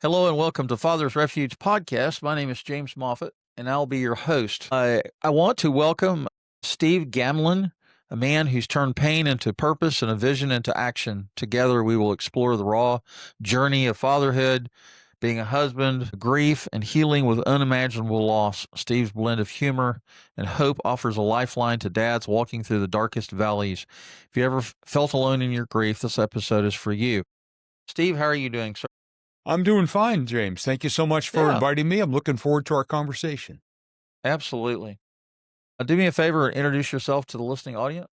Hello and welcome to Father's Refuge podcast. My name is James Moffitt, and I'll be your host. I want to welcome Steve Gamlin, a man who's turned pain into purpose and a vision into action. Together, we will explore the raw journey of fatherhood, being a husband, grief, and healing with unimaginable loss. Steve's blend of humor and hope offers a lifeline to dads walking through the darkest valleys. If you ever felt alone in your grief, this episode is for you. Steve, how are you doing, sir? I'm doing fine, James. Thank you so much for inviting me. I'm looking forward to our conversation. Absolutely. Do me a favor and introduce yourself to the listening audience.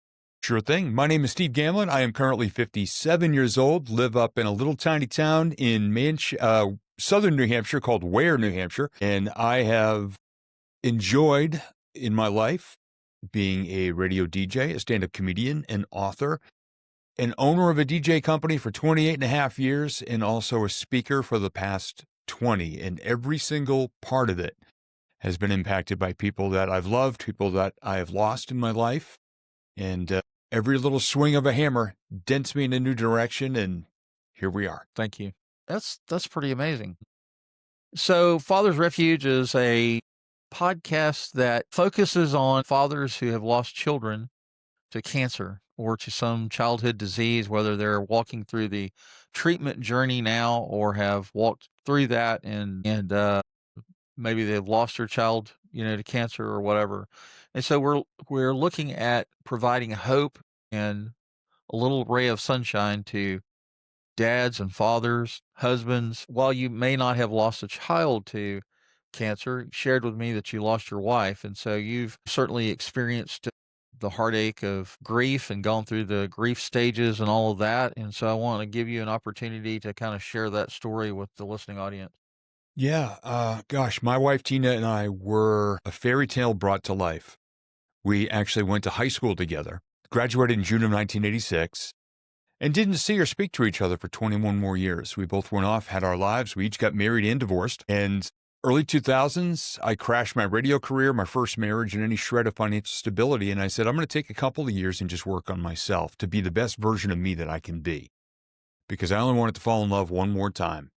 Sure thing. My name is Steve Gamlin. I am currently 57 years old, live up in a little tiny town in southern New Hampshire called Ware, New Hampshire. And I have enjoyed in my life being a radio DJ, a stand-up comedian, an author, an owner of a DJ company for 28 and a half years, and also a speaker for the past 20. And every single part of it has been impacted by people that I've loved, people that I have lost in my life. And every little swing of a hammer dents me in a new direction, and here we are. Thank you. That's pretty amazing. So Father's Refuge is a podcast that focuses on fathers who have lost children to cancer or to some childhood disease, whether they're walking through the treatment journey now or have walked through that and maybe they've lost their child, to cancer or whatever. And so we're looking at providing hope and a little ray of sunshine to dads and fathers, husbands. While you may not have lost a child to cancer, you shared with me that you lost your wife. And so you've certainly experienced the heartache of grief and gone through the grief stages and all of that. And so I want to give you an opportunity to kind of share that story with the listening audience. Yeah, gosh, my wife Tina and I were a fairy tale brought to life. We actually went to high school together, graduated in June of 1986, and didn't see or speak to each other for 21 more years. We both went off, had our lives. We each got married and divorced. And early 2000s, I crashed my radio career, my first marriage, and any shred of financial stability. And I said, I'm going to take a couple of years and just work on myself to be the best version of me that I can be, because I only wanted to fall in love one more time.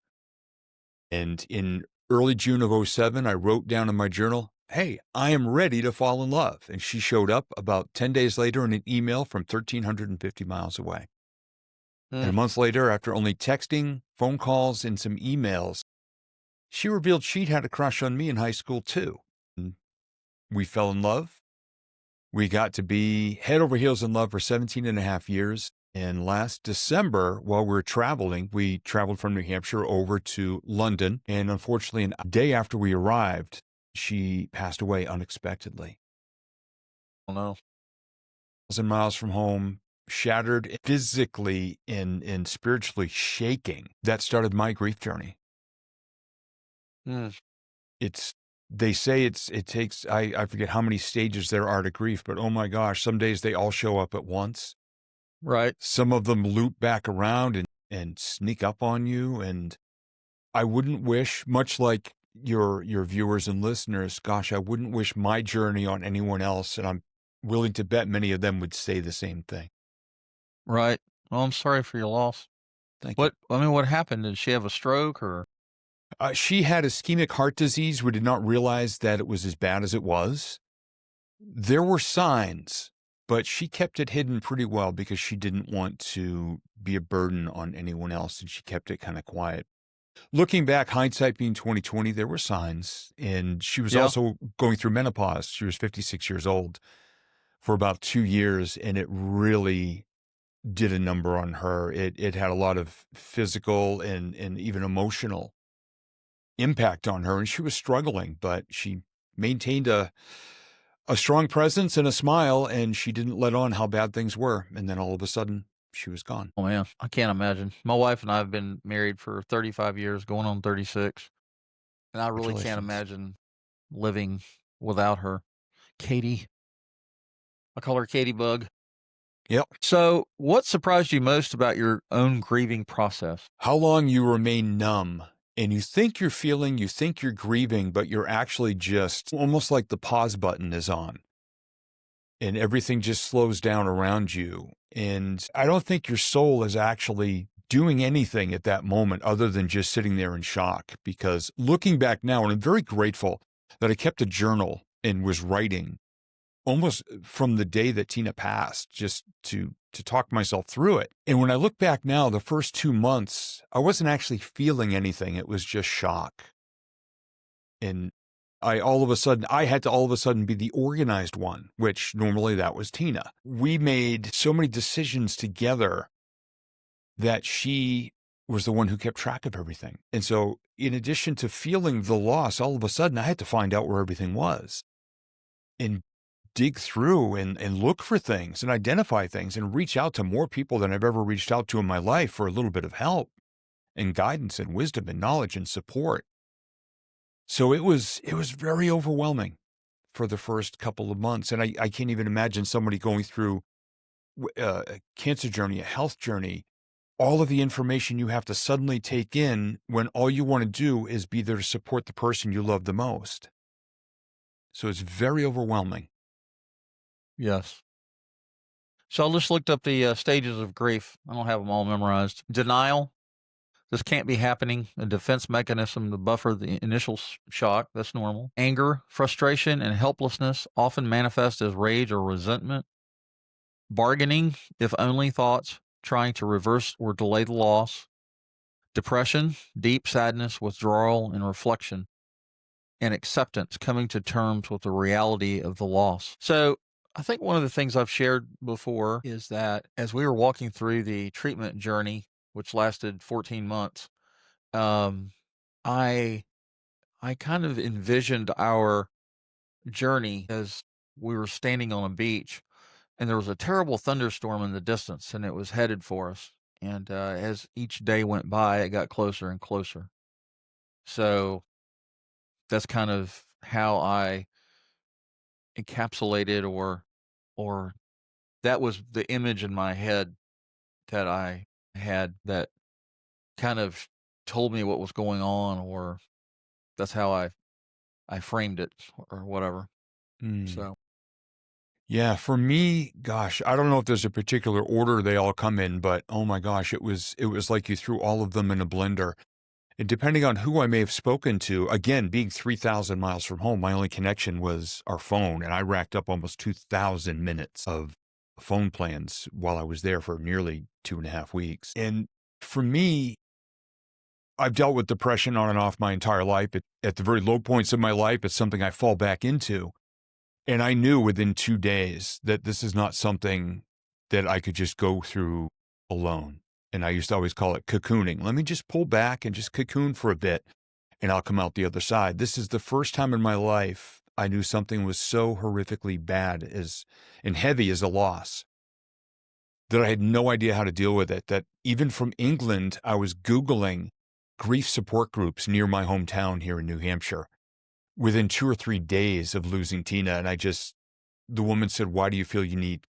And in early June of 2007, I wrote down in my journal, hey, I am ready to fall in love. And she showed up about 10 days later in an email from 1,350 miles away. And a month later, after only texting, phone calls, and some emails, she revealed she'd had a crush on me in high school too. And we fell in love. We got to be head over heels in love for 17 and a half years. And last December, while we were traveling, we traveled from New Hampshire over to London. And unfortunately, a day after we arrived, she passed away unexpectedly. Oh, no. 1,000 miles from home, shattered physically and spiritually shaking. That started my grief journey. They say it takes, I forget how many stages there are to grief, but oh my gosh, some days they all show up at once. Right. Some of them loop back around and sneak up on you. And I wouldn't wish, much like your viewers and listeners, gosh, I wouldn't wish my journey on anyone else. And I'm willing to bet many of them would say the same thing. Right. Well, I'm sorry for your loss. Thank you. What happened? Did she have a stroke or? She had ischemic heart disease. We did not realize that it was as bad as it was. There were signs, but she kept it hidden pretty well because she didn't want to be a burden on anyone else, and she kept it kind of quiet. Looking back, hindsight being 20/20, there were signs, and she was also going through menopause. She was 56 years old for about 2 years, and it really did a number on her. It had a lot of physical and even emotional impact on her, and she was struggling, but she maintained a strong presence and a smile, and she didn't let on how bad things were. And then all of a sudden, she was gone. Oh, man, I can't imagine. My wife and I have been married for 35 years, going on 36. And I really can't imagine living without her. Katie. I call her Katie Bug. Yep. So what surprised you most about your own grieving process? How long you remain numb. And you think you're feeling, you think you're grieving, but you're actually just almost like the pause button is on. And everything just slows down around you. And I don't think your soul is actually doing anything at that moment other than just sitting there in shock. Because looking back now, and I'm very grateful that I kept a journal and was writing almost from the day that Tina passed, just to talk myself through it. And when I look back now, the first 2 months, I wasn't actually feeling anything. It was just shock. And I had to all of a sudden be the organized one, which normally that was Tina. We made so many decisions together that she was the one who kept track of everything. And so, in addition to feeling the loss, all of a sudden I had to find out where everything was and dig through and look for things and identify things and reach out to more people than I've ever reached out to in my life for a little bit of help and guidance and wisdom and knowledge and support. So it was very overwhelming for the first couple of months. And I can't even imagine somebody going through a cancer journey, a health journey, all of the information you have to suddenly take in when all you want to do is be there to support the person you love the most. So it's very overwhelming. Yes. So I just looked up the stages of grief. I don't have them all memorized. Denial. This can't be happening. A defense mechanism to buffer the initial shock. That's normal. Anger, frustration, and helplessness often manifest as rage or resentment. Bargaining, if only thoughts, trying to reverse or delay the loss. Depression, deep sadness, withdrawal, and reflection. And acceptance, coming to terms with the reality of the loss. So I think one of the things I've shared before is that as we were walking through the treatment journey, which lasted 14 months, um, I I kind of envisioned our journey as we were standing on a beach, and there was a terrible thunderstorm in the distance, and it was headed for us. And as each day went by, it got closer and closer. So that's kind of how I encapsulated or that was the image in my head that I had that kind of told me what was going on, or that's how I framed it or whatever. Mm. So, Yeah, for me, gosh, I don't know if there's a particular order they all come in, but oh my gosh, it was like you threw all of them in a blender. And depending on who I may have spoken to, again, being 3,000 miles from home, my only connection was our phone, and I racked up almost 2,000 minutes of phone plans while I was there for nearly 2.5 weeks. And for me, I've dealt with depression on and off my entire life. At the very low points of my life, it's something I fall back into. And I knew within 2 days that this is not something that I could just go through alone. And I used to always call it cocooning. Let me just pull back and just cocoon for a bit, and I'll come out the other side. This is the first time in my life I knew something was so horrifically bad as and heavy as a loss that I had no idea how to deal with it. That even from England, I was Googling grief support groups near my hometown here in New Hampshire within 2 or 3 days of losing Tina. And the woman said, "Why do you feel you need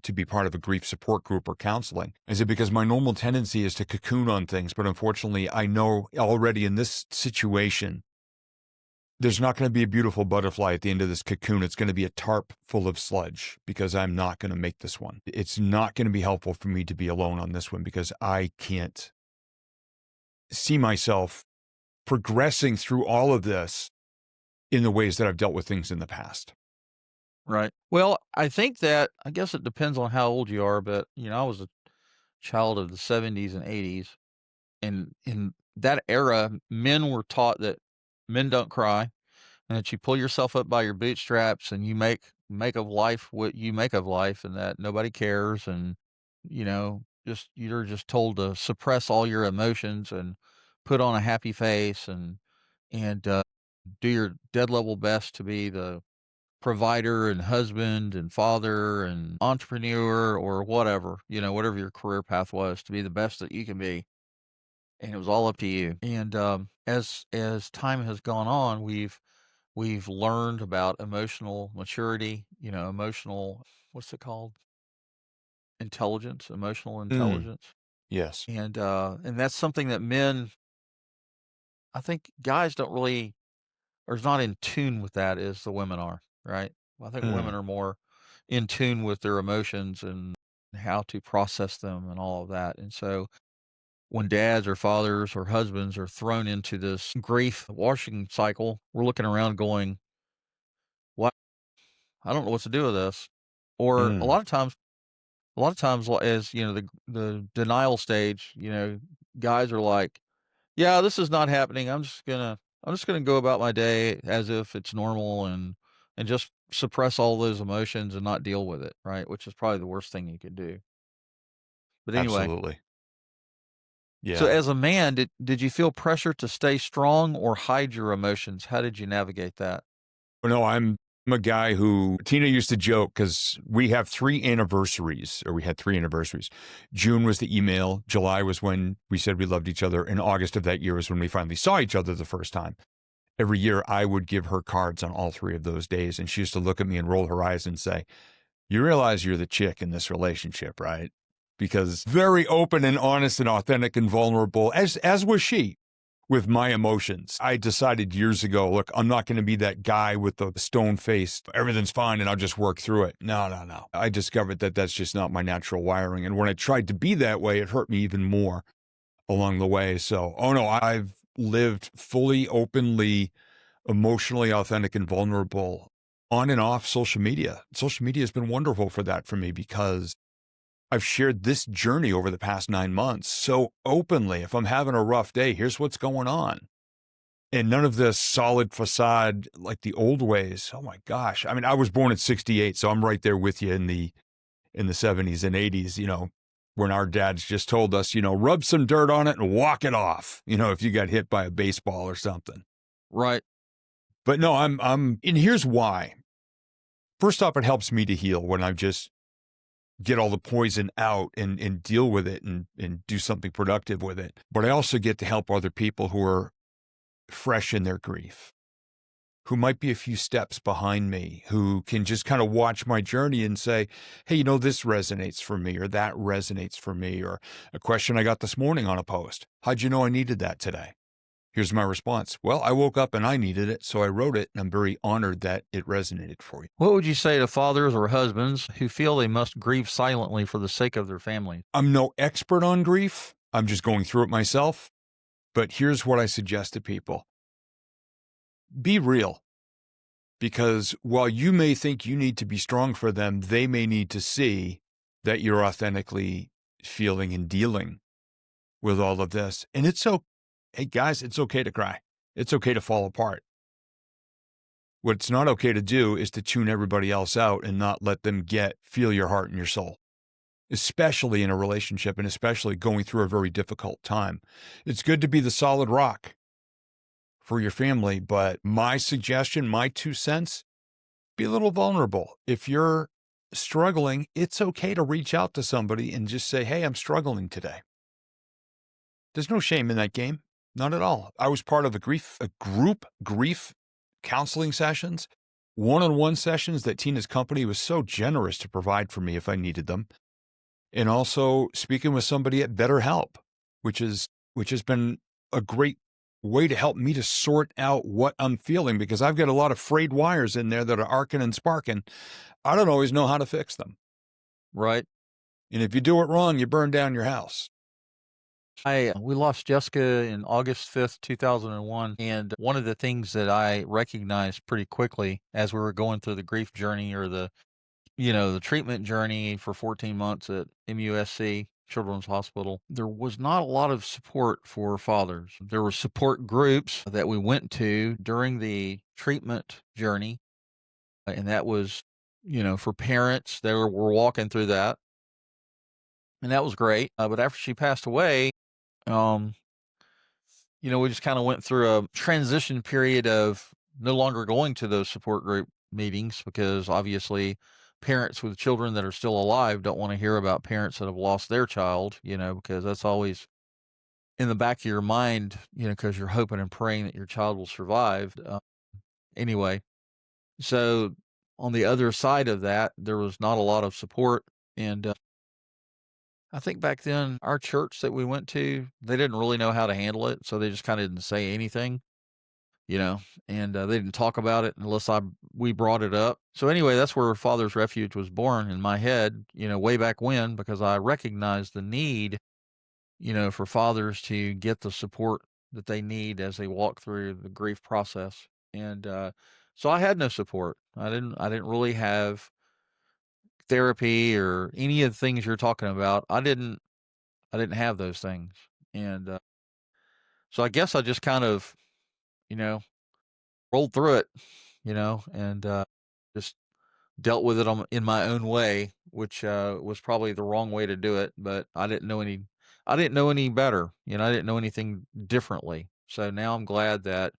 to be part of a grief support group or counseling?" I said, "Because my normal tendency is to cocoon on things. But unfortunately, I know already in this situation, there's not going to be a beautiful butterfly at the end of this cocoon. It's going to be a tarp full of sludge because I'm not going to make this one. It's not going to be helpful for me to be alone on this one because I can't see myself progressing through all of this in the ways that I've dealt with things in the past." right. Well, I guess it depends on how old you are, but I was a child of the 70s and 80s, and in that era, men were taught that men don't cry, and that you pull yourself up by your bootstraps and you make of life what you make of life, and that nobody cares, and just you're just told to suppress all your emotions and put on a happy face and do your dead level best to be the provider and husband and father and entrepreneur or whatever, whatever your career path was, to be the best that you can be, and it was all up to you. And as time has gone on, we've learned about emotional maturity, emotional, what's it called? Intelligence, emotional Mm, intelligence. yes. And that's something that men, I think guys don't really, or is not in tune with that as the women are, right? I think women Mm, are more in tune with their emotions and how to process them and all of that. And so when dads or fathers or husbands are thrown into this grief washing cycle, we're looking around going, "What? I don't know what to do with this." Or Mm, a lot of times, as you know, the denial stage, guys are like, "Yeah, this is not happening. I'm just gonna go about my day as if it's normal and just suppress all those emotions and not deal with it," right? Which is probably the worst thing you could do. But anyway, absolutely. so Yeah. as a man, did you feel pressure to stay strong or hide your emotions? How did you navigate that? Well, no, I'm a guy who Tina used to joke because we have 3 anniversaries, or we had 3 anniversaries. June was the email, July was when we said we loved each other, and August of that year was when we finally saw each other the first time. Every year I would give her cards on all 3 of those days, and she used to look at me and roll her eyes and say, "You realize you're the chick in this relationship, right?" Because very open and honest and authentic and vulnerable, as was she with my emotions. I decided years ago, look, I'm not going to be that guy with the stone face. Everything's fine and I'll just work through it. No, no, no. I discovered that that's just not my natural wiring. And when I tried to be that way, it hurt me even more along the way. So, oh no, I've lived fully, openly, emotionally authentic and vulnerable on and off social media. Social media has been wonderful for that for me because I've shared this journey over the past 9 months so openly. If I'm having a rough day, here's what's going on. And none of this solid facade like the old ways. Oh my gosh. I mean, I was born in 68, so I'm right there with you in the 70s and 80s, when our dads just told us, rub some dirt on it and walk it off, if you got hit by a baseball or something. Right. But no, and here's why. First off, it helps me to heal when I just get all the poison out and deal with it and do something productive with it. But I also get to help other people who are fresh in their grief, who might be a few steps behind me, who can just kind of watch my journey and say, hey, this resonates for me, or that resonates for me, or a question I got this morning on a post. How'd you know I needed that today? Here's my response. Well, I woke up and I needed it, so I wrote it, and I'm very honored that it resonated for you. What would you say to fathers or husbands who feel they must grieve silently for the sake of their family? I'm no expert on grief. I'm just going through it myself. But here's what I suggest to people. Be real. Because while you may think you need to be strong for them, they may need to see that you're authentically feeling and dealing with all of this. And hey guys, it's okay to cry. It's okay to fall apart. What's not okay to do is to tune everybody else out and not let them feel your heart and your soul, especially in a relationship and especially going through a very difficult time. It's good to be the solid rock for your family, but my suggestion, my 2 cents, be a little vulnerable. If you're struggling, it's okay to reach out to somebody and just say, hey, I'm struggling today. There's no shame in that game. Not at all. I was part of a group grief counseling sessions, one-on-one sessions that Tina's company was so generous to provide for me if I needed them. And also speaking with somebody at BetterHelp, which has been a great way to help me to sort out what I'm feeling, because I've got a lot of frayed wires in there that are arcing and sparking. I don't always know how to fix them. Right. And if you do it wrong, you burn down your house. We lost Jessica in August 5th, 2001. And one of the things that I recognized pretty quickly as we were going through the grief journey or the treatment journey for 14 months at MUSC Children's Hospital, there was not a lot of support for fathers. There were support groups that we went to during the treatment journey. And that was, for parents, were walking through that. And that was great. But after she passed away, um, we just kind of went through a transition period of no longer going to those support group meetings because obviously parents with children that are still alive don't want to hear about parents that have lost their child, because that's always in the back of your mind, because you're hoping and praying that your child will survive. Anyway, so on the other side of that, there was not a lot of support. And I think back then, our church that we went to, they didn't really know how to handle it. So they just kind of didn't say anything, you know, and they didn't talk about it unless we brought it up. So anyway, that's where Father's Refuge was born in my head, way back when, because I recognized the need for fathers to get the support that they need as they walk through the grief process. And so I had no support. I didn't really have therapy or any of the things you're talking about. I didn't have those things. And so I guess I just kind of, you know, rolled through it, and just dealt with it in my own way, which was probably the wrong way to do it. But I didn't know any better. I didn't know anything differently. So now I'm glad that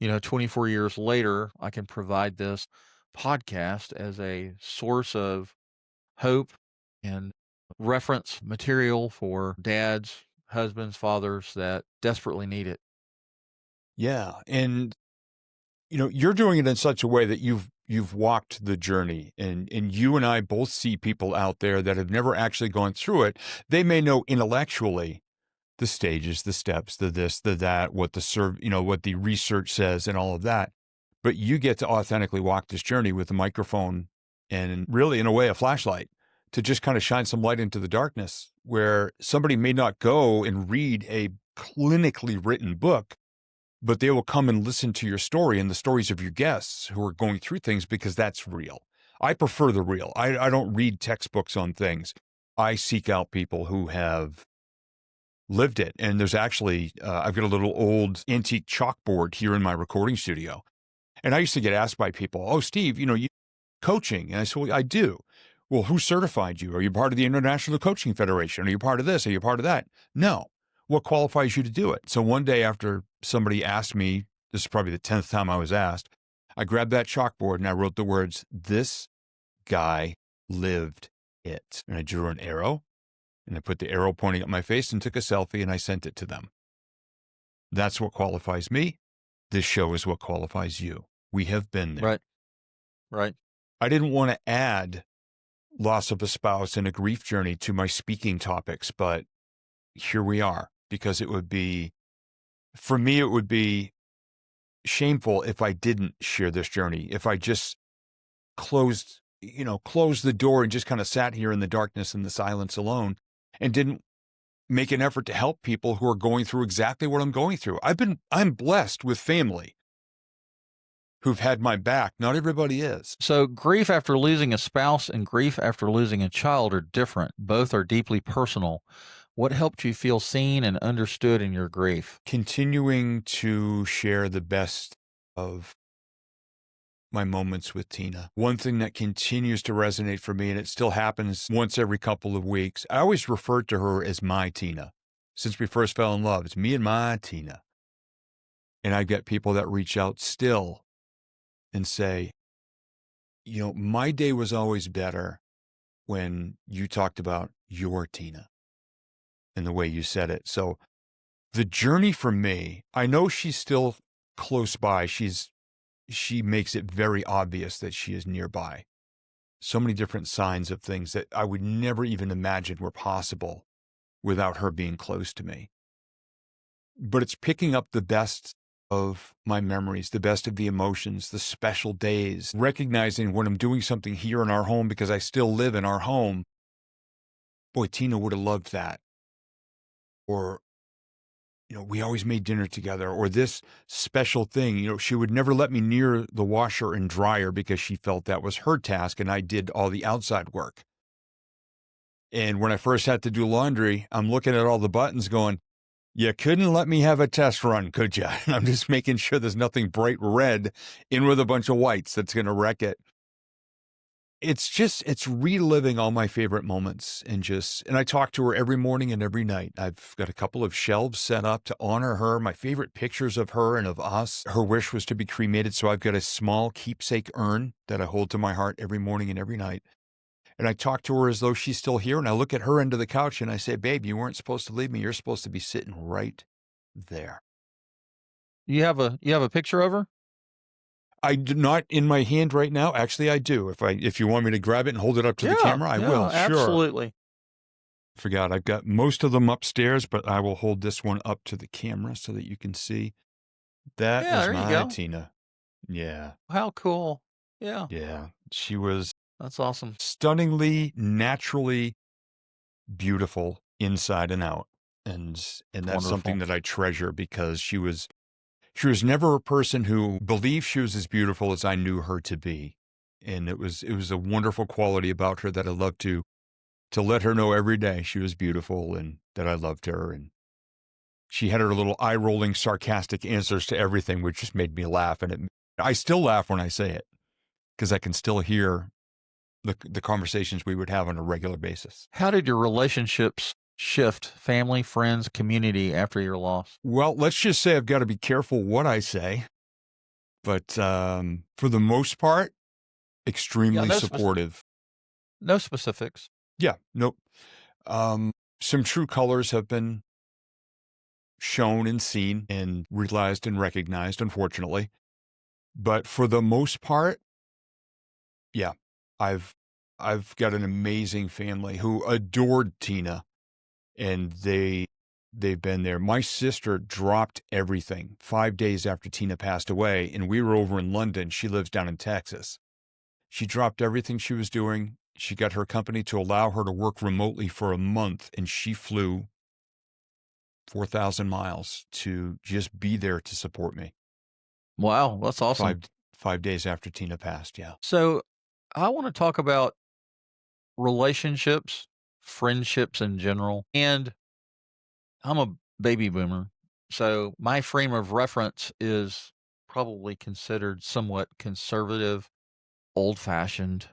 24 years later, I can provide this podcast as a source of hope and reference material for dads, husbands, fathers that desperately need it. Yeah. And, you're doing it in such a way that you've walked the journey, and you and I both see people out there that have never actually gone through it. They may know intellectually the stages, the steps, the this, the that, what the research says and all of that. But you get to authentically walk this journey with a microphone and really, in a way, a flashlight to just kind of shine some light into the darkness where somebody may not go and read a clinically written book, but they will come and listen to your story and the stories of your guests who are going through things because that's real. I prefer the real. I don't read textbooks on things. I seek out people who have lived it. And there's actually, I've got a little old antique chalkboard here in my recording studio. And I used to get asked by people, "Oh, Steve, you coaching?" And I said, "Well, I do." "Well, who certified you? Are you part of the International Coaching Federation? Are you part of this? Are you part of that?" "No." "What qualifies you to do it?" So one day after somebody asked me, this is probably the 10th time I was asked, I grabbed that chalkboard and I wrote the words, "This guy lived it." And I drew an arrow and I put the arrow pointing at my face and took a selfie and I sent it to them. That's what qualifies me. This show is what qualifies you. We have been there. Right. Right. I didn't want to add loss of a spouse and a grief journey to my speaking topics, but here we are because for me, it would be shameful if I didn't share this journey, if I just closed the door and just kind of sat here in the darkness and the silence alone and didn't make an effort to help people who are going through exactly what I'm going through. I'm blessed with family who've had my back. Not everybody is. So, grief after losing a spouse and grief after losing a child are different. Both are deeply personal. What helped you feel seen and understood in your grief? Continuing to share the best of my moments with Tina. One thing that continues to resonate for me, and it still happens once every couple of weeks, I always referred to her as my Tina. Since we first fell in love, it's me and my Tina. And I get people that reach out still and say, my day was always better when you talked about your Tina and the way you said it. So the journey for me, I know she's still close by. She makes it very obvious that she is nearby. So many different signs of things that I would never even imagine were possible without her being close to me. But it's picking up the best of my memories, the best of the emotions, the special days, recognizing when I'm doing something here in our home because I still live in our home. Boy, Tina would have loved that. Or, we always made dinner together, or this special thing, she would never let me near the washer and dryer because she felt that was her task and I did all the outside work. And when I first had to do laundry, I'm looking at all the buttons going, "You couldn't let me have a test run, could you?" And I'm just making sure there's nothing bright red in with a bunch of whites that's going to wreck it. It's reliving all my favorite moments and I talk to her every morning and every night. I've got a couple of shelves set up to honor her, my favorite pictures of her and of us. Her wish was to be cremated, so I've got a small keepsake urn that I hold to my heart every morning and every night. And I talk to her as though she's still here, and I look at her end of the couch and I say, "Babe, you weren't supposed to leave me. You're supposed to be sitting right there." You have a picture of her? I do not in my hand right now. Actually, I do. If you want me to grab it and hold it up to the Yeah, camera, I yeah, will. Sure. absolutely. Forgot. I've got most of them upstairs, but I will hold this one up to the camera so that you can see. That Yeah, is there you my go. Tina. Yeah. How cool. Yeah, Yeah. She was that's awesome. stunningly, naturally beautiful inside and out. and It's that's something wonderful. that I treasure because she was never a person who believed she was as beautiful as I knew her to be. And it was a wonderful quality about her that I love to let her know every day she was beautiful and that I loved her. And she had her little eye rolling, sarcastic answers to everything, which just made me laugh. And I still laugh when I say it because I can still hear the conversations we would have on a regular basis. How did your relationships shift, family, friends, community, after your loss? Well, let's just say I've got to be careful what I say, but for the most part, Yeah, extremely supportive. no specifics. Yeah, nope. Some true colors have been shown and seen and realized and recognized, unfortunately. But for the most part, yeah, I've I've got an amazing family who adored Tina, and they've been there. My sister dropped everything 5 days after Tina passed away, and we were over in London. She lives down in Texas. She dropped everything she was doing. She got her company to allow her to work remotely for a month, and she flew 4,000 miles to just be there to support me. Wow, that's awesome. 5 days after Tina passed, yeah. So I want to talk about relationships, friendships in general. And I'm a baby boomer. So my frame of reference is probably considered somewhat conservative, old fashioned,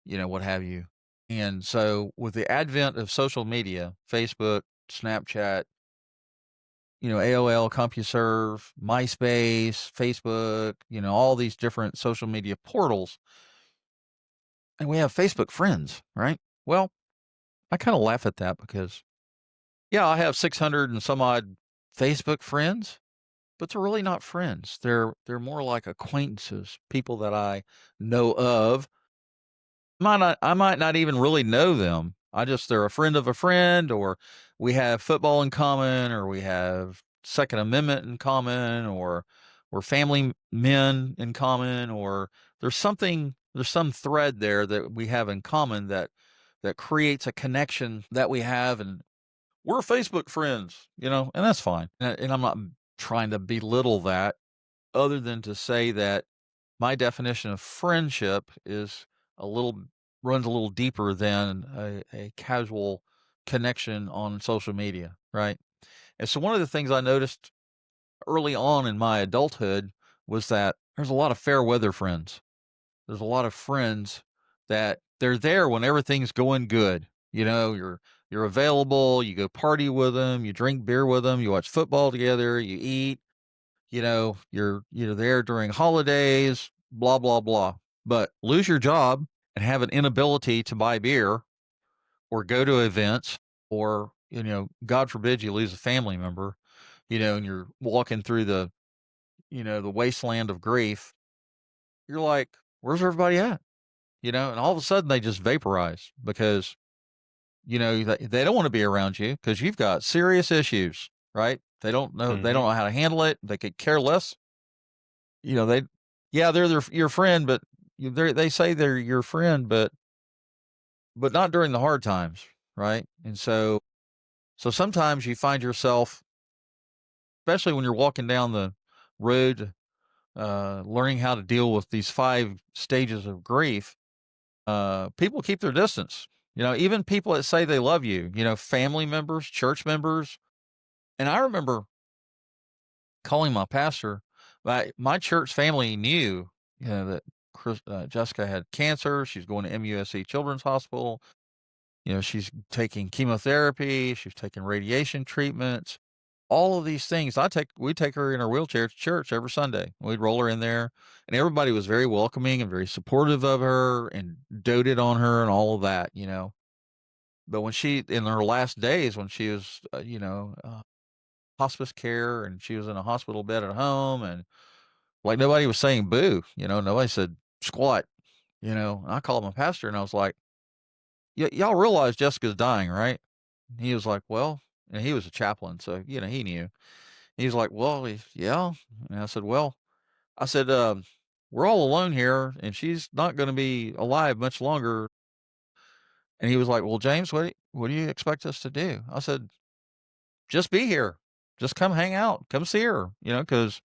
what have you. And so with the advent of social media, Facebook, Snapchat, AOL, CompuServe, MySpace, Facebook, all these different social media portals, and we have Facebook friends, right? Well, I kind of laugh at that because, yeah, I have 600 and some odd Facebook friends, but they're really not friends. They're more like acquaintances, people that I know of. I might not even really know them. They're a friend of a friend, or we have football in common, or we have Second Amendment in common, or we're family men in common, or there's some thread there that we have in common that creates a connection that we have, and we're Facebook friends, and that's fine. And I'm not trying to belittle that, other than to say that my definition of friendship is a little runs a little deeper than a casual connection on social media, right? And so one of the things I noticed early on in my adulthood was that there's a lot of fair weather friends. There's a lot of friends that they're there when everything's going good. You're available, you go party with them, you drink beer with them, you watch football together, you eat, you're there during holidays, blah blah blah. But lose your job and have an inability to buy beer or go to events, or God forbid you lose a family member, and you're walking through the wasteland of grief. You're like, where's everybody at? And all of a sudden they just vaporize because they don't want to be around you because you've got serious issues, right? They Mhm. don't know how to handle it. They could care less. They yeah, they're your friend, but they say they're your friend, but not during the hard times, right? And so sometimes you find yourself, especially when you're walking down the road, learning how to deal with these 5 stages of grief. People keep their distance. Even people that say they love you, family members, church members. And I remember calling my pastor. My church family knew, that Jessica had cancer. She's going to MUSC Children's Hospital. She's taking chemotherapy. She's taking radiation treatments. All of these things. We take her in her wheelchair to church every Sunday. We'd roll her in there, and everybody was very welcoming and very supportive of her and doted on her and all of that. But when in her last days, when she was, hospice care, and she was in a hospital bed at home, and like nobody was saying boo, nobody said squat, and I called my pastor and I was like, y'all realize Jessica's dying, right? And he was like, well, and he was a chaplain. So, he knew. He was like, well, yeah. And I said, well, I said, we're all alone here and she's not going to be alive much longer. And he was like, well, James, what do you expect us to do? I said, just be here. Just come hang out. Come see her, because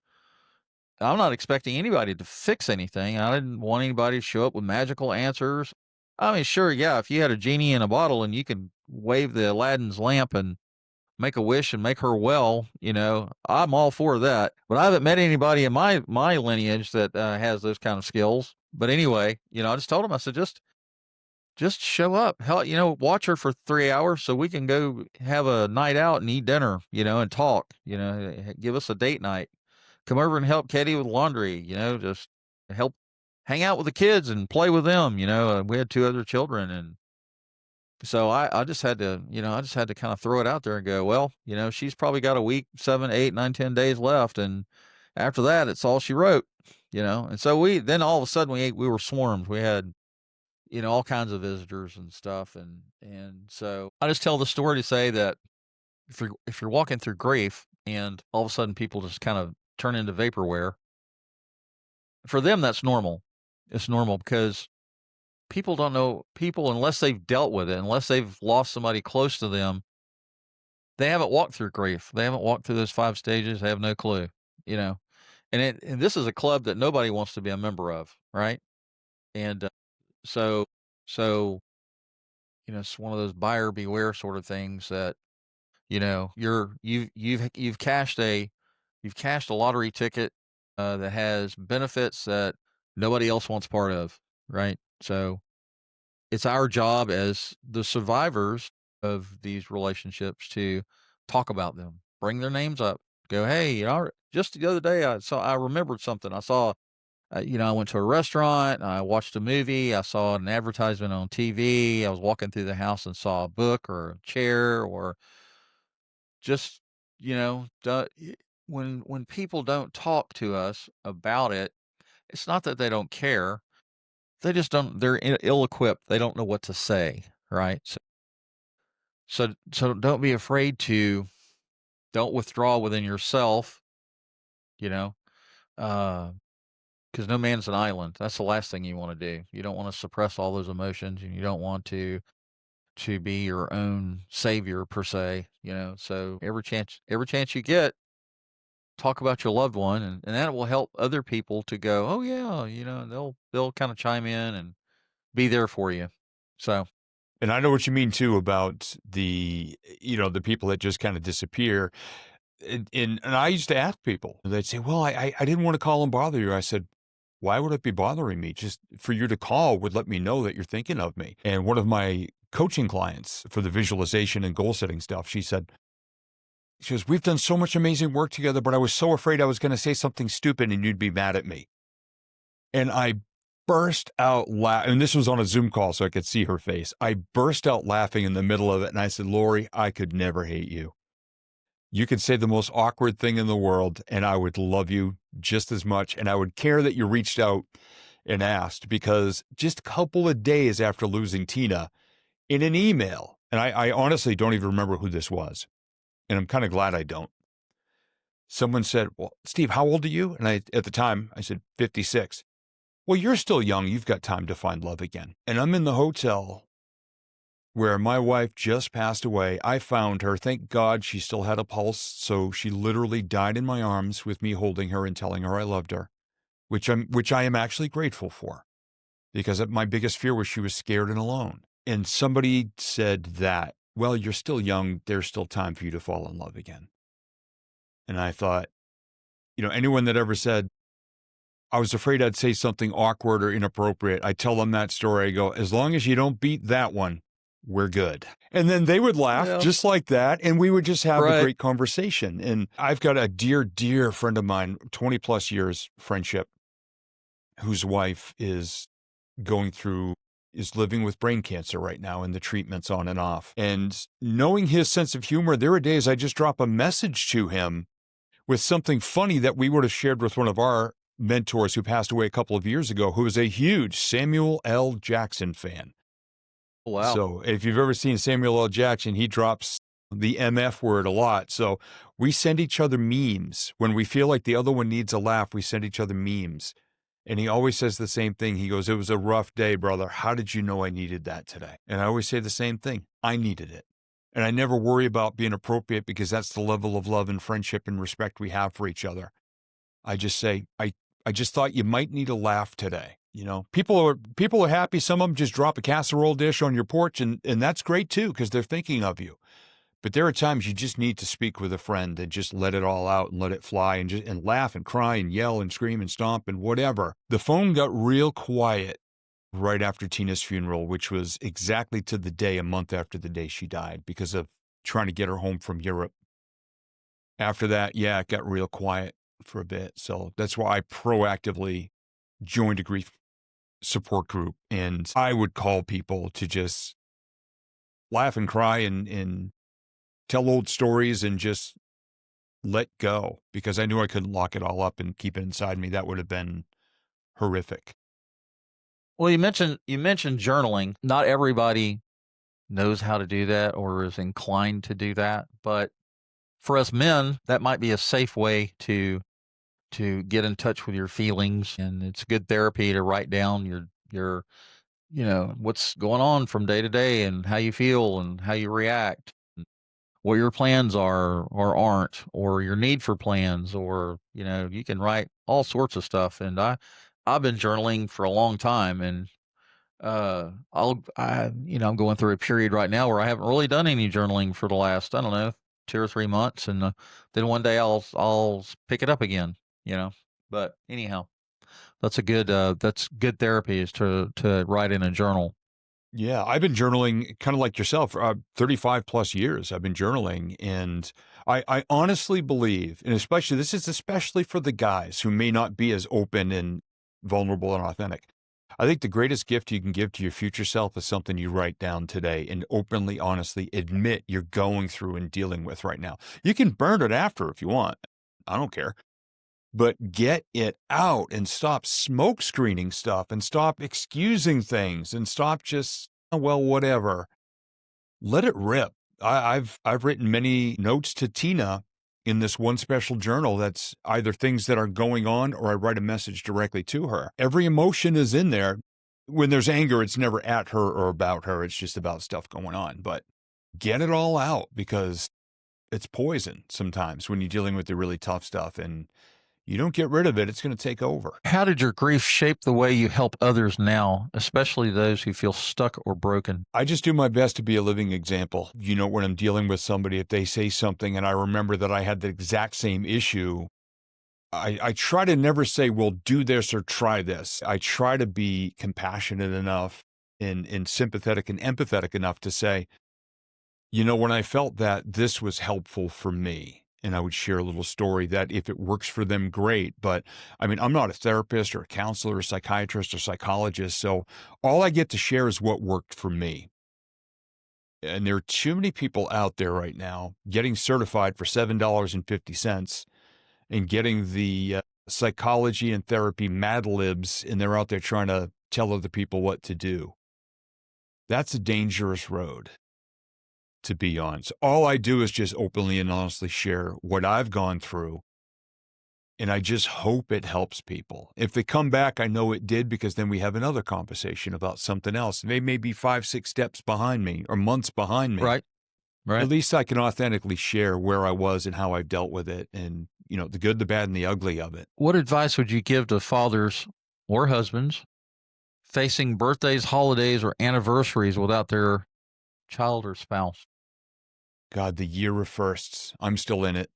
I'm not expecting anybody to fix anything. I didn't want anybody to show up with magical answers. I mean, sure, yeah, if you had a genie in a bottle and you can wave the Aladdin's lamp and make a wish and make her well, I'm all for that. But I haven't met anybody in my lineage that has those kind of skills. But anyway, I just told him, I said, just show up. Hell, watch her for 3 hours so we can go have a night out and eat dinner, and talk. Give us a date night. Come over and help Katie with laundry. Just help hang out with the kids and play with them. We had two other children, and so I just had to, kind of throw it out there and go, well, she's probably got a week, 7, 8, 9, 10 days left, and after that, it's all she wrote. And so then all of a sudden we were swarmed. We had all kinds of visitors and stuff, and so I just tell the story to say that if you're walking through grief and all of a sudden people just kind of turn into vaporware, for them that's normal. It's normal because people don't know people unless they've dealt with it, unless they've lost somebody close to them. They haven't walked through grief. They haven't walked through those 5 stages. They have no clue, you know. And this is a club that nobody wants to be a member of, right? And so so it's one of those buyer beware sort of things that you've cashed a lottery ticket that has benefits that nobody else wants part of, right? So it's our job as the survivors of these relationships to talk about them, bring their names up, go, hey, just the other day I remembered something. I saw, I went to a restaurant, I watched a movie, I saw an advertisement on TV, I was walking through the house and saw a book or a chair or just, when people don't talk to us about it, it's not that they don't care. They just don't. They're ill-equipped. They don't know what to say, right? So don't be afraid to. Don't withdraw within yourself. You know, because no man's an island. That's the last thing you want to do. You don't want to suppress all those emotions, and you don't want to be your own savior per se. So every chance you get, talk about your loved one, and that will help other people to go, oh yeah, and they'll kind of chime in and be there for you. So And I know what you mean too about the people that just kind of disappear. And I used to ask people, they'd say, well, I didn't want to call and bother you. I said, why would it be bothering me? Just for you to call would let me know that you're thinking of me. And one of my coaching clients for the visualization and goal setting stuff, she goes, we've done so much amazing work together, but I was so afraid I was going to say something stupid and you'd be mad at me. And I burst out laughing. And this was on a Zoom call, so I could see her face. I burst out laughing in the middle of it. And I said, Lori, I could never hate you. You could say the most awkward thing in the world, and I would love you just as much. And I would care that you reached out and asked, because just a couple of days after losing Tina, in an email, and I honestly don't even remember who this was, and I'm kind of glad I don't. Someone said, well, Steve, how old are you? And at the time, I said, 56. Well, you're still young. You've got time to find love again. And I'm in the hotel where my wife just passed away. I found her. Thank God she still had a pulse. So she literally died in my arms with me holding her and telling her I loved her, which I am actually grateful for, because my biggest fear was she was scared and alone. And somebody said that, well, you're still young. There's still time for you to fall in love again. And I thought, anyone that ever said, I was afraid I'd say something awkward or inappropriate, I tell them that story. I go, as long as you don't beat that one, we're good. And then they would laugh yeah, just like that. And we would just have a right. great conversation. And I've got a dear, dear friend of mine, 20 plus years friendship, whose wife is living with brain cancer right now, and the treatment's on and off. And knowing his sense of humor, there are days I just drop a message to him with something funny that we would have shared with one of our mentors who passed away a couple of years ago, who was a huge Samuel L. Jackson fan. Wow. So if you've ever seen Samuel L. Jackson, he drops the MF word a lot. So we send each other memes. When we feel like the other one needs a laugh, we send each other memes. And he always says the same thing. He goes, it was a rough day, brother. How did you know I needed that today? And I always say the same thing. I needed it. And I never worry about being appropriate because that's the level of love and friendship and respect we have for each other. I just say, I just thought you might need a laugh today. People are happy. Some of them just drop a casserole dish on your porch, and that's great too, because they're thinking of you. But there are times you just need to speak with a friend and just let it all out and let it fly and laugh and cry and yell and scream and stomp and whatever. The phone got real quiet right after Tina's funeral, which was exactly to the day, a month after the day she died, because of trying to get her home from Europe. After that, yeah, it got real quiet for a bit. So that's why I proactively joined a grief support group. And I would call people to just laugh and cry and tell old stories and just let go, because I knew I couldn't lock it all up and keep it inside me. That would have been horrific. Well, you mentioned journaling. Not everybody knows how to do that or is inclined to do that, but for us men, that might be a safe way to get in touch with your feelings, and it's good therapy to write down your what's going on from day to day and how you feel and how you react, what your plans are or aren't, or your need for plans, or you can write all sorts of stuff. And I've been journaling for a long time, and I'm going through a period right now where I haven't really done any journaling for the last, I don't know, 2 or 3 months, and then one day I'll pick it up again. You know, but anyhow, that's good therapy, is to write in a journal. Yeah, I've been journaling kind of like yourself. 35 plus years I've been journaling. And I honestly believe, and especially, this is especially for the guys who may not be as open and vulnerable and authentic. I think the greatest gift you can give to your future self is something you write down today and openly, honestly admit you're going through and dealing with right now. You can burn it after if you want. I don't care. But get it out and stop smoke screening stuff and stop excusing things and stop just, "Oh, well, whatever." Let it rip. I've written many notes to Tina in this one special journal that's either things that are going on, or I write a message directly to her. Every emotion is in there. When there's anger, it's never at her or about her. It's just about stuff going on. But get it all out, because it's poison sometimes when you're dealing with the really tough stuff, and you don't get rid of it, it's going to take over. How did your grief shape the way you help others now, especially those who feel stuck or broken? I just do my best to be a living example. When I'm dealing with somebody, if they say something and I remember that I had the exact same issue, I try to never say, well, do this or try this. I try to be compassionate enough and sympathetic and empathetic enough to say, when I felt that, this was helpful for me. And I would share a little story that if it works for them, great. But I mean, I'm not a therapist or a counselor or a psychiatrist or psychologist. So all I get to share is what worked for me. And there are too many people out there right now getting certified for $7.50 and getting the psychology and therapy Mad Libs, and they're out there trying to tell other people what to do. That's a dangerous road to be on. So all I do is just openly and honestly share what I've gone through. And I just hope it helps people. If they come back, I know it did, because then we have another conversation about something else. They may be 5, 6 steps behind me or months behind me. Right, At right. least I can authentically share where I was and how I've dealt with it, and, the good, the bad, and the ugly of it. What advice would you give to fathers or husbands facing birthdays, holidays, or anniversaries without their child or spouse? God, the year of firsts. I'm still in it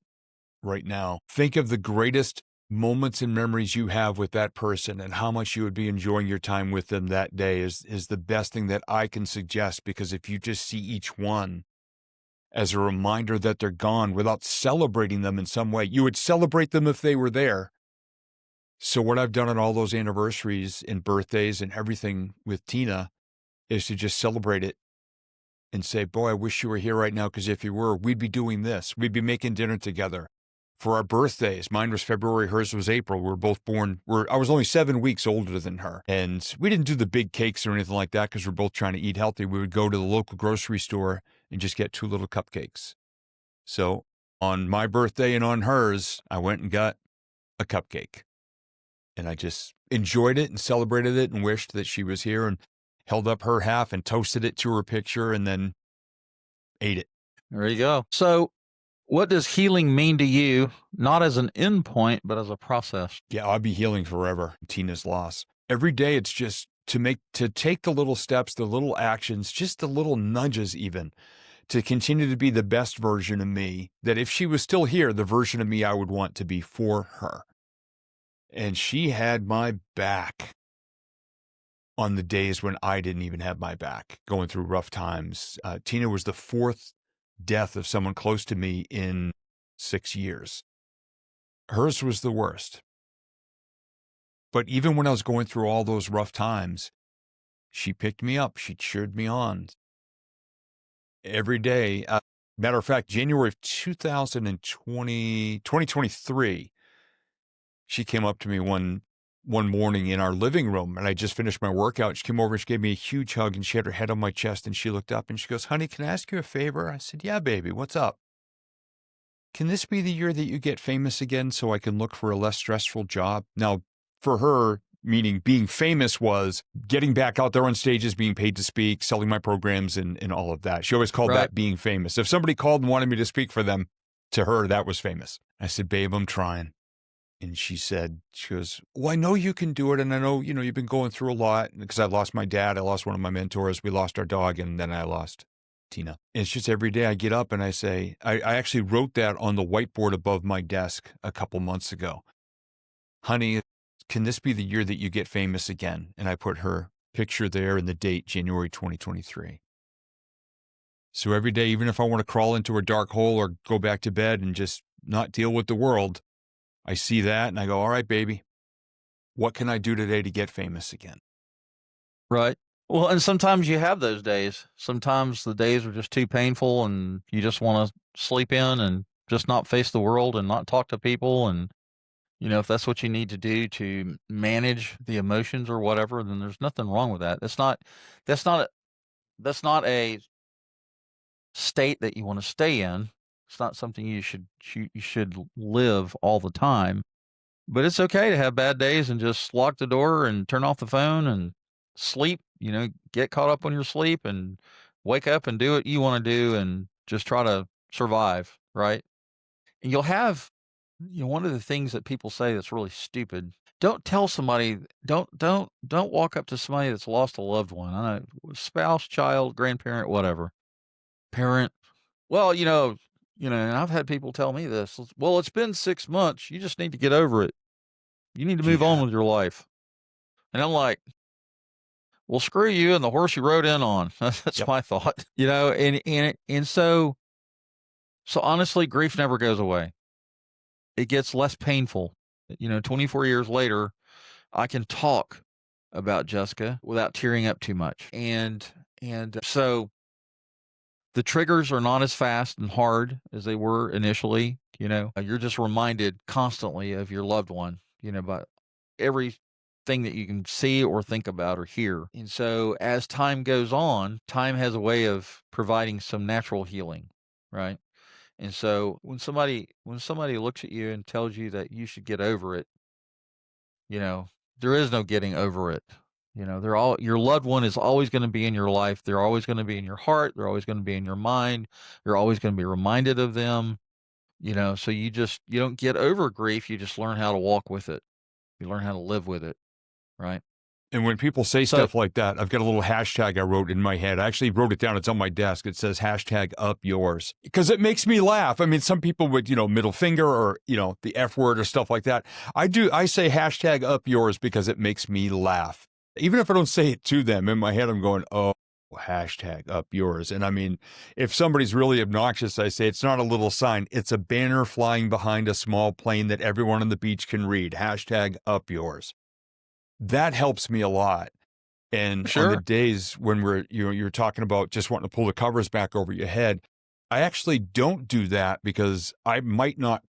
right now. Think of the greatest moments and memories you have with that person and how much you would be enjoying your time with them that day is the best thing that I can suggest, because if you just see each one as a reminder that they're gone without celebrating them in some way, you would celebrate them if they were there. So what I've done on all those anniversaries and birthdays and everything with Tina is to just celebrate it and say, boy, I wish you were here right now, because if you were, we'd be doing this. We'd be making dinner together. For our birthdays, mine was February, hers was April. We were both born, I was only 7 weeks older than her. And we didn't do the big cakes or anything like that, because we're both trying to eat healthy. We would go to the local grocery store and just get 2 little cupcakes. So on my birthday and on hers, I went and got a cupcake. And I just enjoyed it and celebrated it and wished that she was here, and held up her half and toasted it to her picture and then ate it. There you go. So, what does healing mean to you, not as an end point, but as a process? Yeah, I'll be healing forever. Tina's loss. Every day it's just to take the little steps, the little actions, just the little nudges even to continue to be the best version of me, that if she was still here, the version of me I would want to be for her. And she had my back on the days when I didn't even have my back, going through rough times. Tina was the fourth death of someone close to me in 6 years. Hers was the worst. But even when I was going through all those rough times, she picked me up. She cheered me on every day. Matter of fact, January of 2023, she came up to me one morning in our living room, and I just finished my workout. She came over and she gave me a huge hug, and she had her head on my chest, and she looked up and she goes, "Honey, can I ask you a favor?" I said, "Yeah, baby, what's up? Can this be the year that you get famous again so I can look for a less stressful job?" Now, for her, meaning being famous was getting back out there on stages, being paid to speak, selling my programs, and all of that. She always called Right. that being famous. If somebody called and wanted me to speak for them, to her, that was famous. I said, "Babe, I'm trying." And she goes, "Well, I know you can do it. And I know, you've been going through a lot, because I lost my dad. I lost one of my mentors. We lost our dog. And then I lost Tina." And it's just every day I get up and I say, I actually wrote that on the whiteboard above my desk a couple months ago. "Honey, can this be the year that you get famous again?" And I put her picture there and the date, January 2023. So every day, even if I want to crawl into a dark hole or go back to bed and just not deal with the world, I see that and I go, "All right, baby, what can I do today to get famous again?" Right. Well, and sometimes you have those days. Sometimes the days are just too painful and you just want to sleep in and just not face the world and not talk to people. And, if that's what you need to do to manage the emotions or whatever, then there's nothing wrong with that. That's not, that's not a state that you want to stay in. It's not something you should live all the time. But it's okay to have bad days and just lock the door and turn off the phone and sleep, get caught up on your sleep and wake up and do what you want to do and just try to survive, right? And you'll have, one of the things that people say that's really stupid. Don't tell somebody, don't walk up to somebody that's lost a loved one. I know, spouse, child, grandparent, whatever, parent. Well, and I've had people tell me this. Well, it's been 6 months. You just need to get over it. You need to move on Yeah. with your life. And I'm like, well, screw you and the horse you rode in on. That's Yep. my thought, and so honestly, grief never goes away. It gets less painful. 24 years later, I can talk about Jessica without tearing up too much. And so the triggers are not as fast and hard as they were initially. You're just reminded constantly of your loved one, by everything that you can see or think about or hear. And so as time goes on, time has a way of providing some natural healing, right? And so when somebody looks at you and tells you that you should get over it, you know, there is no getting over it. They're all your loved one is always going to be in your life. They're always going to be in your heart. They're always going to be in your mind. You're always going to be reminded of them. So you don't get over grief. You just learn how to walk with it. You learn how to live with it, right? And when people say So stuff like that, I've got a little hashtag I wrote in my head. I actually wrote it down. It's on my desk. It says hashtag up yours, because it makes me laugh. I mean, some people would, middle finger or, the F word or stuff like that. I say hashtag up yours because it makes me laugh. Even if I don't say it to them, in my head, I'm going, oh, hashtag up yours. And I mean, if somebody's really obnoxious, I say it's not a little sign. It's a banner flying behind a small plane that everyone on the beach can read. Hashtag up yours. That helps me a lot. And on the sure. days when you're talking about just wanting to pull the covers back over your head, I actually don't do that because I might not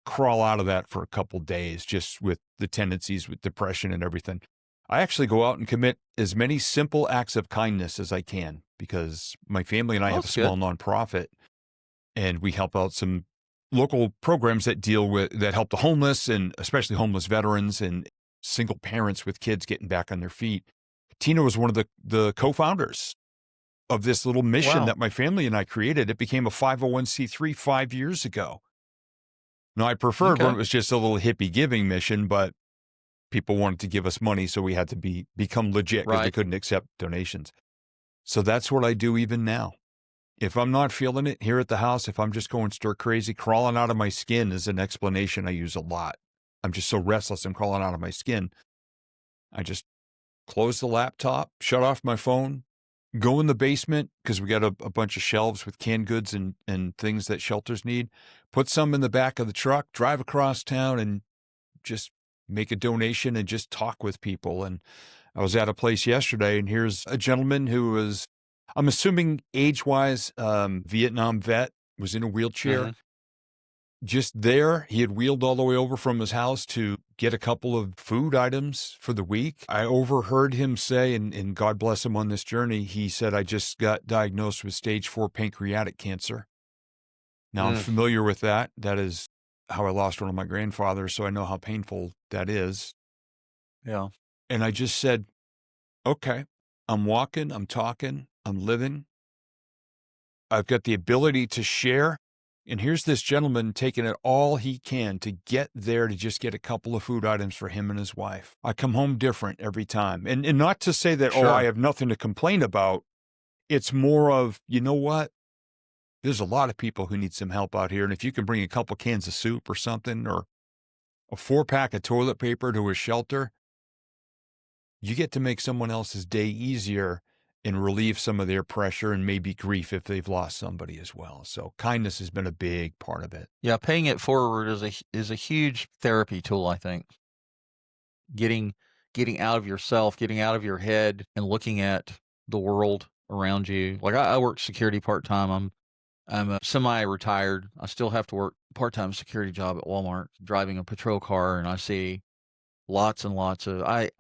crawl out of that for a couple days, just with the tendencies with depression and everything. I actually go out and commit as many simple acts of kindness as I can, because my family and I Well, have a that's good. small nonprofit, and we help out some local programs that help the homeless, and especially homeless veterans and single parents with kids getting back on their feet. Tina was one of the co-founders of this little mission Wow. that my family and I created. It became a 501c3 5 years ago. Now, I preferred when Okay. it was just a little hippie giving mission, but people wanted to give us money, so we had to become legit because we Right. couldn't accept donations. So that's what I do even now. If I'm not feeling it here at the house, if I'm just going stir crazy, crawling out of my skin is an explanation I use a lot. I'm just so restless, I'm crawling out of my skin. I just close the laptop, shut off my phone, go in the basement because we got a bunch of shelves with canned goods and things that shelters need, put some in the back of the truck, drive across town, and just make a donation and just talk with people. And I was at a place yesterday, and here's a gentleman who was, I'm assuming age-wise, Vietnam vet, was in a wheelchair. Mhm. Just there, he had wheeled all the way over from his house to get a couple of food items for the week. I overheard him say, and God bless him on this journey, he said, I just got diagnosed with stage 4 pancreatic cancer. Now, I'm Mm. familiar with that. That is how I lost one of my grandfathers, so I know how painful that is. Yeah. And I just said, okay, I'm walking, I'm talking, I'm living. I've got the ability to share. And here's this gentleman taking it all he can to get there to just get a couple of food items for him and his wife. I come home different every time. And not to say that, oh, I Sure. have nothing to complain about. It's more of, you know what? There's a lot of people who need some help out here. And if you can bring a couple cans of soup or something, or a 4-pack of toilet paper to a shelter, you get to make someone else's day easier and relieve some of their pressure and maybe grief if they've lost somebody as well. So kindness has been a big part of it. Yeah, paying it forward is a huge therapy tool, I think. Getting getting out of yourself, getting out of your head and looking at the world around you. Like I work security part-time. I'm a semi-retired. I still have to work part-time security job at Walmart, driving a patrol car, and I see lots and lots of I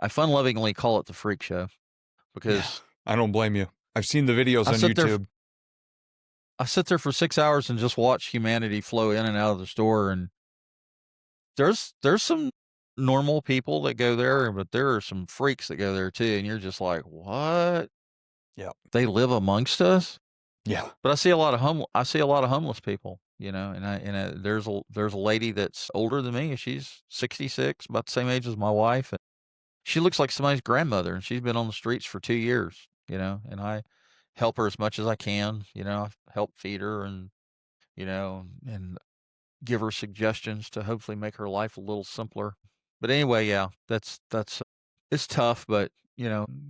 fun-lovingly call it the freak show Yeah, because I don't blame you. I've seen the videos I on sit there YouTube. I sit there for 6 hours and just watch humanity flow in and out of the store, and there's some normal people that go there, but there are some freaks that go there too, and you're just like, "What? Yeah. They live amongst us?" Yeah. But I see a lot of homeless people, there's a lady that's older than me, she's 66, about the same age as my wife, and she looks like somebody's grandmother, and she's been on the streets for 2 years, and I help her as much as I can, I help feed her and give her suggestions to hopefully make her life a little simpler. But anyway, yeah, that's it's tough, but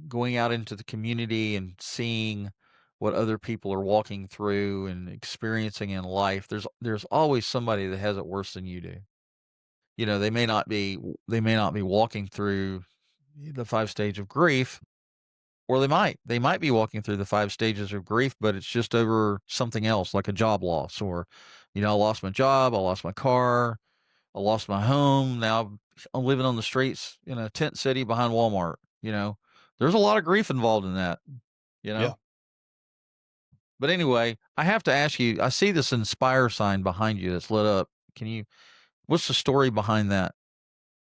going out into the community and seeing what other people are walking through and experiencing in life, there's always somebody that has it worse than you do. They may not be walking through the 5 stage of grief, or they might be walking through the 5 stages of grief, but it's just over something else like a job loss or, I lost my job, I lost my car, I lost my home. Now I'm living on the streets in a tent city behind Walmart. There's a lot of grief involved in that, you Yeah. know? But anyway, I have to ask you, I see this Inspire sign behind you that's lit up. What's the story behind that?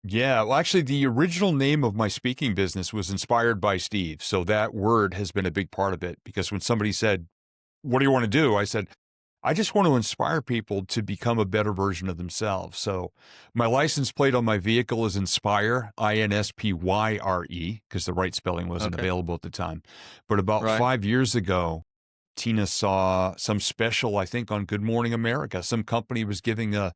Yeah. Well, actually, the original name of my speaking business was inspired by Steve. So that word has been a big part of it because when somebody said, what do you want to do? I said, I just want to inspire people to become a better version of themselves. So my license plate on my vehicle is Inspire, Inspyre, because the right spelling wasn't Okay. available at the time. But about Right. 5 years ago, Tina saw some special, I think, on Good Morning America. Some company was giving a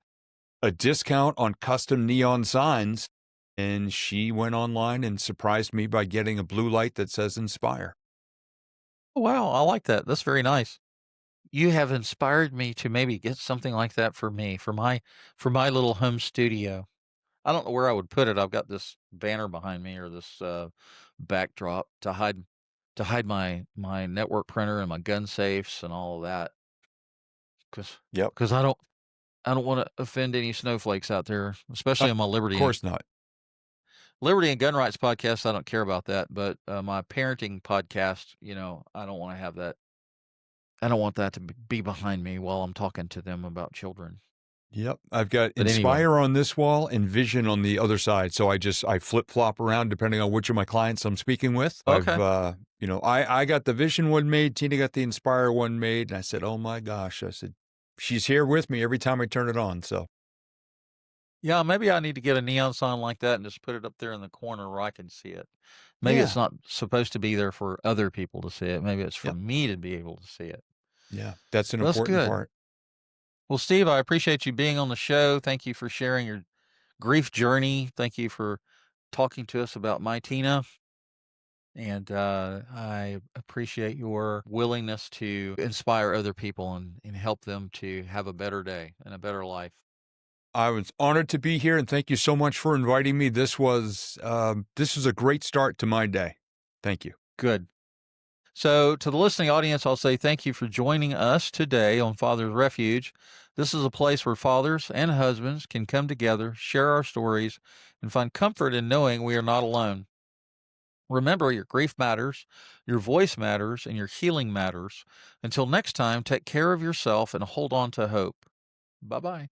discount on custom neon signs, and she went online and surprised me by getting a blue light that says Inspire. Oh, wow. I like that. That's very nice. You have inspired me to maybe get something like that for me, for my little home studio. I don't know where I would put it. I've got this banner behind me or this backdrop to hide my network printer and my gun safes and all of that because Yep. because I don't want to offend any snowflakes out there, especially Of on my course not. Liberty and gun rights podcast. I don't care about that, but my parenting podcast, I don't want to have that. I don't want that to be behind me while I'm talking to them about children. Yep. I've got But anyway, Inspire on this wall and Vision on the other side. So I flip flop around depending on which of my clients I'm speaking with. okay, I got the Vision one made, Tina got the Inspire one made, and I said, "Oh my gosh," I said, "She's here with me every time I turn it on." So, Yeah, maybe I need to get a neon sign like that and just put it up there in the corner where I can see it. Maybe it's yeah, not supposed to be there for other people to see it. Maybe it's for yep, me to be able to see it. yeah, that's an Well, that's important good. part. Well, Steve, I appreciate you being on the show. Thank you for sharing your grief journey. Thank you for talking to us about my Tina. And I appreciate your willingness to inspire other people and help them to have a better day and a better life. I was honored to be here, and thank you so much for inviting me. This was a great start to my day. Thank you. Good. So, to the listening audience, I'll say thank you for joining us today on Father's Refuge. This is a place where fathers and husbands can come together, share our stories, and find comfort in knowing we are not alone. Remember, your grief matters, your voice matters, and your healing matters. Until next time, take care of yourself and hold on to hope. Bye bye.